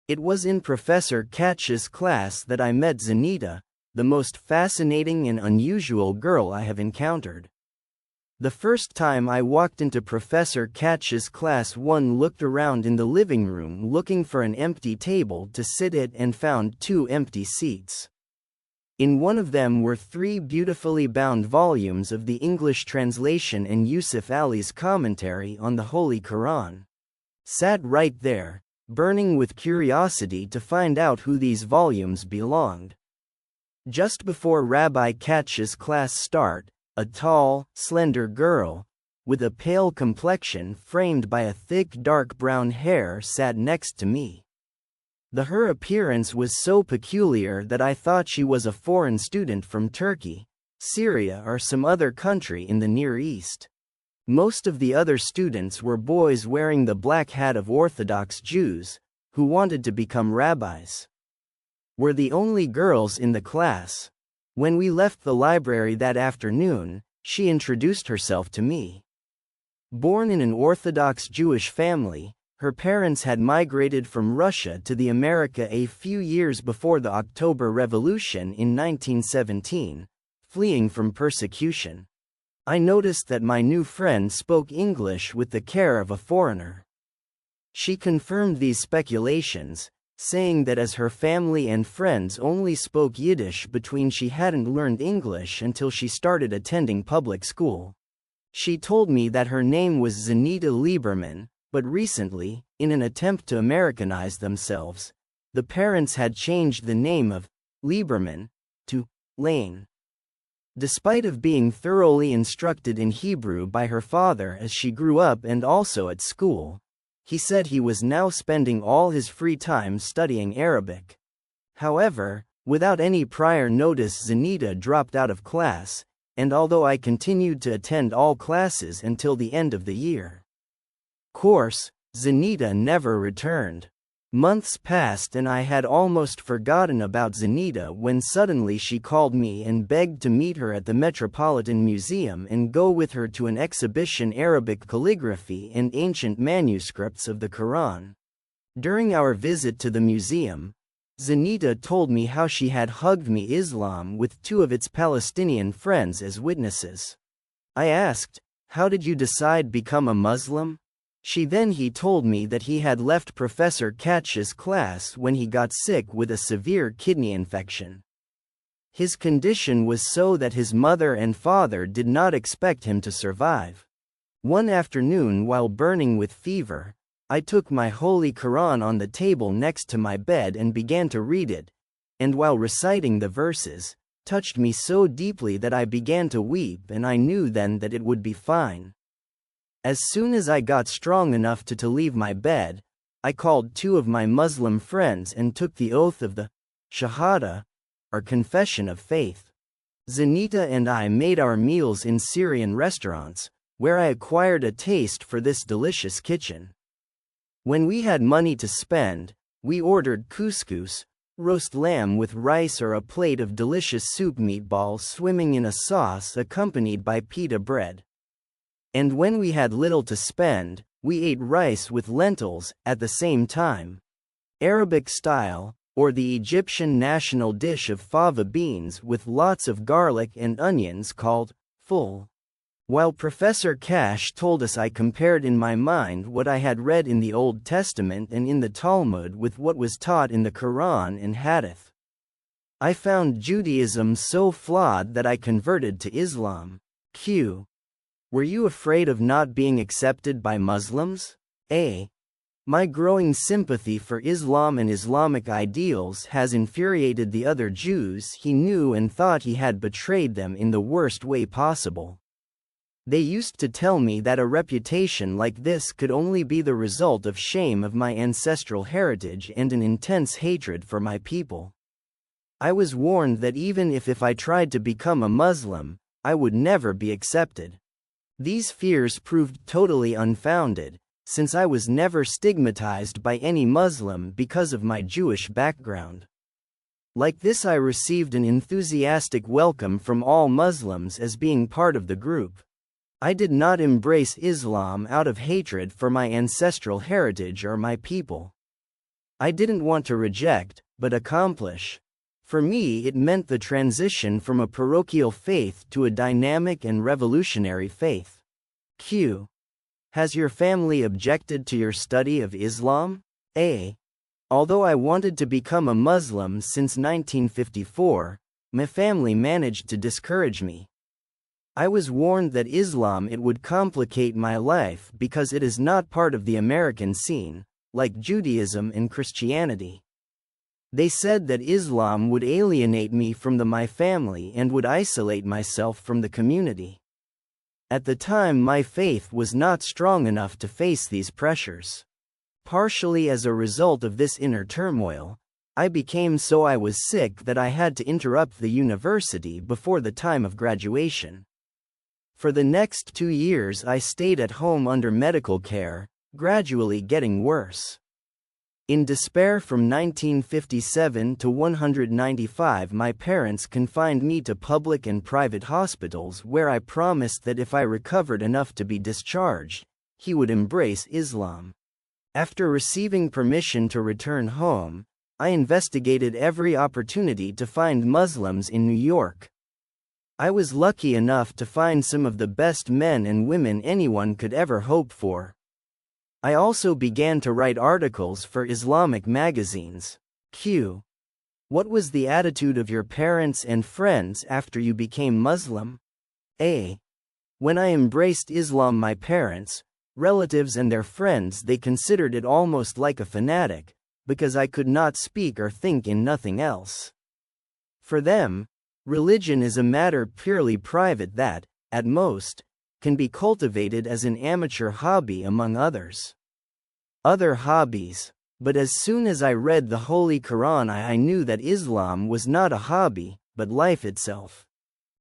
It was in Professor Katch's class that I met Zanita, the most fascinating and unusual girl I have encountered. The first time I walked into Professor Katch's class, one looked around in the living room looking for an empty table to sit at and found 2 empty seats. In one of them were 3 beautifully bound volumes of the English translation and Yusuf Ali's commentary on the Holy Quran. Sat right there, burning with curiosity to find out who these volumes belonged. Just before Rabbi Katch's class start, a tall, slender girl, with a pale complexion framed by a thick dark brown hair sat next to me. Her appearance was so peculiar that I thought she was a foreign student from Turkey, Syria or some other country in the Near East. Most of the other students were boys wearing the black hat of Orthodox Jews, who wanted to become rabbis. We're the only girls in the class. When we left the library that afternoon, she introduced herself to me. Born in an Orthodox Jewish family, her parents had migrated from Russia to the America a few years before the October Revolution in 1917, fleeing from persecution. I noticed that my new friend spoke English with the care of a foreigner. She confirmed these speculations, saying that as her family and friends only spoke Yiddish she hadn't learned English until she started attending public school. She told me that her name was Zanita Lieberman, but recently, in an attempt to Americanize themselves, the parents had changed the name of Lieberman to Lane. Despite of being thoroughly instructed in Hebrew by her father as she grew up and also at school, he said he was now spending all his free time studying Arabic. However, without any prior notice, Zanita dropped out of class, and although I continued to attend all classes until the end of the year course, Zanita never returned. Months passed and I had almost forgotten about Zanita when suddenly she called me and begged to meet her at the Metropolitan Museum and go with her to an exhibition Arabic calligraphy and ancient manuscripts of the Quran. During our visit to the museum, Zanita told me how she had hugged me Islam with 2 of its Palestinian friends as witnesses. I asked, "How did you decide become a Muslim?" He told me that he had left Professor Katch's class when he got sick with a severe kidney infection. His condition was so that his mother and father did not expect him to survive. One afternoon while burning with fever, I took my Holy Quran on the table next to my bed and began to read it, and while reciting the verses, touched me so deeply that I began to weep, and I knew then that it would be fine. As soon as I got strong enough to leave my bed, I called 2 of my Muslim friends and took the oath of the Shahada, or confession of faith. Zanita and I made our meals in Syrian restaurants, where I acquired a taste for this delicious kitchen. When we had money to spend, we ordered couscous, roast lamb with rice or a plate of delicious soup meatballs swimming in a sauce accompanied by pita bread. And when we had little to spend, we ate rice with lentils at the same time. Arabic style, or the Egyptian national dish of fava beans with lots of garlic and onions called ful. While Professor Katch told us, I compared in my mind what I had read in the Old Testament and in the Talmud with what was taught in the Quran and Hadith. I found Judaism so flawed that I converted to Islam. Were you afraid of not being accepted by Muslims? My growing sympathy for Islam and Islamic ideals has infuriated the other Jews he knew and thought he had betrayed them in the worst way possible. They used to tell me that a reputation like this could only be the result of shame of my ancestral heritage and an intense hatred for my people. I was warned that even if I tried to become a Muslim, I would never be accepted. These fears proved totally unfounded, since I was never stigmatized by any Muslim because of my Jewish background. Like this, I received an enthusiastic welcome from all Muslims as being part of the group. I did not embrace Islam out of hatred for my ancestral heritage or my people. I didn't want to reject, but accomplish. For me, it meant the transition from a parochial faith to a dynamic and revolutionary faith. Q. Has your family objected to your study of Islam? A. Although I wanted to become a Muslim since 1954, my family managed to discourage me. I was warned that Islam it would complicate my life because it is not part of the American scene, like Judaism and Christianity. They said that Islam would alienate me from my family and would isolate myself from the community. At the time, my faith was not strong enough to face these pressures. Partially as a result of this inner turmoil, I became so I was sick that I had to interrupt the university before the time of graduation. For the next 2 years I stayed at home under medical care, gradually getting worse. In despair from 1957 to 195 my parents confined me to public and private hospitals where I promised that if I recovered enough to be discharged, he would embrace Islam. After receiving permission to return home, I investigated every opportunity to find Muslims in New York. I was lucky enough to find some of the best men and women anyone could ever hope for. I also began to write articles for Islamic magazines. Q. What was the attitude of your parents and friends after you became Muslim? A. When I embraced Islam, my parents, relatives and their friends, they considered it almost like a fanatic, because I could not speak or think in nothing else. For them, religion is a matter purely private that, at most, can be cultivated as an amateur hobby among others. Other hobbies. But as soon as I read the Holy Quran, I knew that Islam was not a hobby, but life itself.